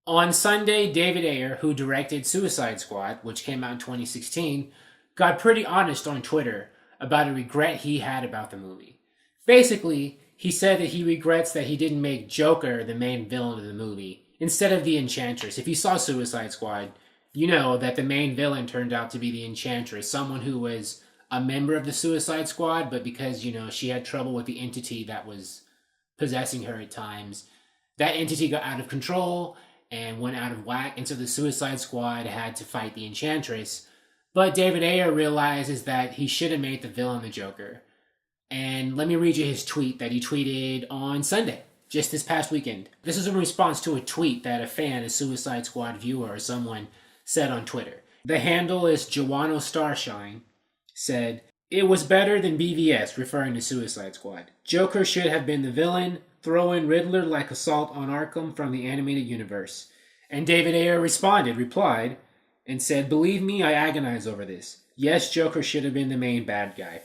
On Sunday, David Ayer, who directed Suicide Squad, which came out in 2016, got pretty honest on Twitter about a regret he had about the movie. Basically, he said that he regrets that he didn't make Joker the main villain of the movie instead of the Enchantress. If you saw Suicide Squad, you know that the main villain turned out to be the Enchantress, someone who was a member of the Suicide Squad, but because, she had trouble with the entity that was possessing her at times, that entity got out of control and went out of whack, and so the Suicide Squad had to fight the Enchantress. But David Ayer realizes that he should have made the villain the Joker. And let me read you his tweet that he tweeted on Sunday, just this past weekend. This is in response to a tweet that a fan, a Suicide Squad viewer, or someone said on Twitter. The handle is Joanno Starshine, said, "It was better than BVS," referring to Suicide Squad. "Joker should have been the villain. Throw in Riddler like Assault on Arkham from the animated universe." And David Ayer replied, and said, "Believe me, I agonize over this. Yes, Joker should have been the main bad guy."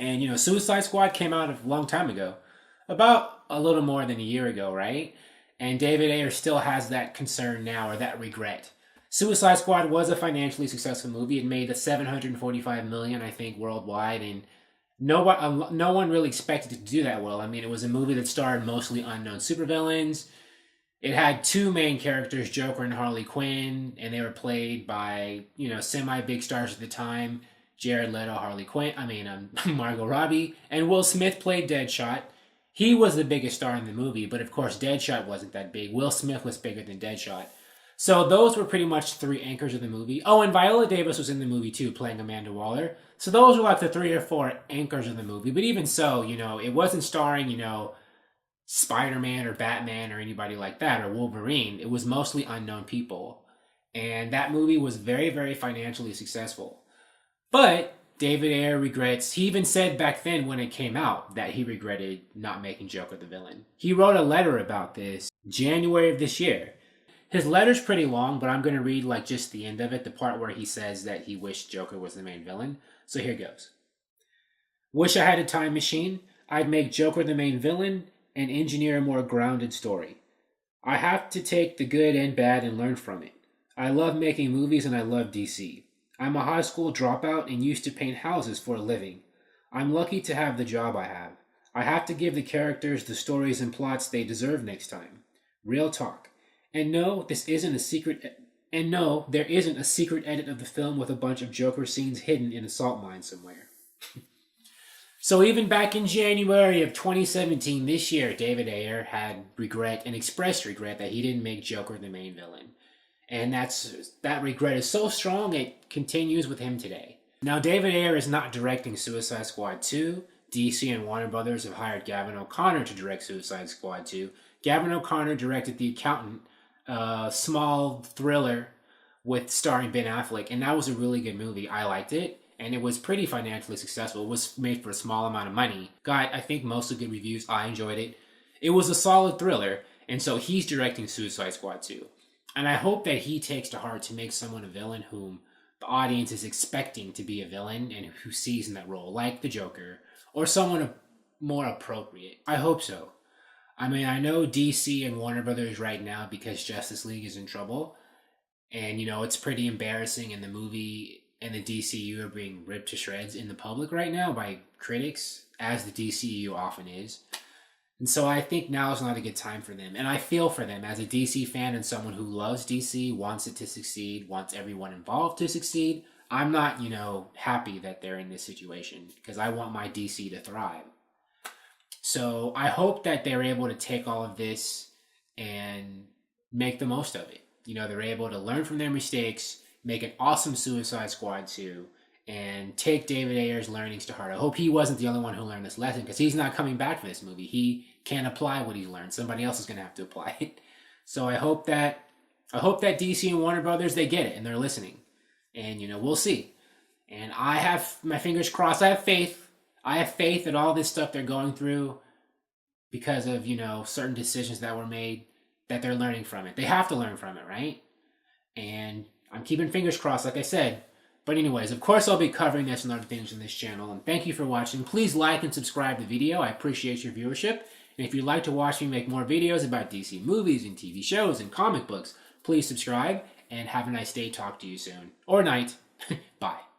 And, Suicide Squad came out a long time ago. About a little more than a year ago, right? And David Ayer still has that concern now, or that regret. Suicide Squad was a financially successful movie. It made a $745 million, I think, worldwide, and no one really expected it to do that well. I mean, it was a movie that starred mostly unknown supervillains. It had two main characters, Joker and Harley Quinn, and they were played by, semi-big stars at the time. Jared Leto, Margot Robbie, and Will Smith played Deadshot. He was the biggest star in the movie, but of course Deadshot wasn't that big. Will Smith was bigger than Deadshot. So those were pretty much three anchors of the movie. Oh, and Viola Davis was in the movie too, playing Amanda Waller. So those were like the three or four anchors of the movie. But even so, it wasn't starring, Spider-Man or Batman or anybody like that, or Wolverine. It was mostly unknown people. And that movie was very, very financially successful. But David Ayer regrets, he even said back then when it came out that he regretted not making Joker the villain. He wrote a letter about this January of this year. His letter's pretty long, but I'm going to read just the end of it, the part where he says that he wished Joker was the main villain. So here goes. "Wish I had a time machine. I'd make Joker the main villain and engineer a more grounded story. I have to take the good and bad and learn from it. I love making movies and I love DC. I'm a high school dropout and used to paint houses for a living. I'm lucky to have the job I have. I have to give the characters the stories and plots they deserve next time. Real talk. And no, there isn't a secret edit of the film with a bunch of Joker scenes hidden in a salt mine somewhere." So even back in January of 2017, this year, David Ayer had regret and expressed regret that he didn't make Joker the main villain. And that regret is so strong, it continues with him today. Now, David Ayer is not directing Suicide Squad 2. DC and Warner Brothers have hired Gavin O'Connor to direct Suicide Squad 2. Gavin O'Connor directed The Accountant, a small thriller starring Ben Affleck, and that was a really good movie. I liked it, and it was pretty financially successful. It was made for a small amount of money. Got, I think, mostly good reviews. I enjoyed it. It was a solid thriller, and so he's directing Suicide Squad 2. And I hope that he takes to heart to make someone a villain whom the audience is expecting to be a villain and who sees in that role, like the Joker, or someone more appropriate. I hope so. I mean, I know DC and Warner Brothers right now, because Justice League is in trouble, and, it's pretty embarrassing, and the movie and the DCU are being ripped to shreds in the public right now by critics, as the DCU often is. And so I think now is not a good time for them. And I feel for them as a DC fan and someone who loves DC, wants it to succeed, wants everyone involved to succeed. I'm not, happy that they're in this situation because I want my DC to thrive. So I hope that they're able to take all of this and make the most of it. They're able to learn from their mistakes, make an awesome Suicide Squad 2, and take David Ayer's learnings to heart. I hope he wasn't the only one who learned this lesson, because he's not coming back for this movie. He can't apply what he learned. Somebody else is going to have to apply it. So I hope that DC and Warner Brothers, they get it and they're listening. And, we'll see. And I have my fingers crossed. I have faith. I have faith that all this stuff they're going through, because of, certain decisions that were made, that they're learning from it. They have to learn from it, right? And I'm keeping fingers crossed, like I said. But anyways, of course I'll be covering this and other things on this channel. And thank you for watching. Please like and subscribe to the video. I appreciate your viewership. And if you'd like to watch me make more videos about DC movies and TV shows and comic books, please subscribe and have a nice day. Talk to you soon. Or night. Bye.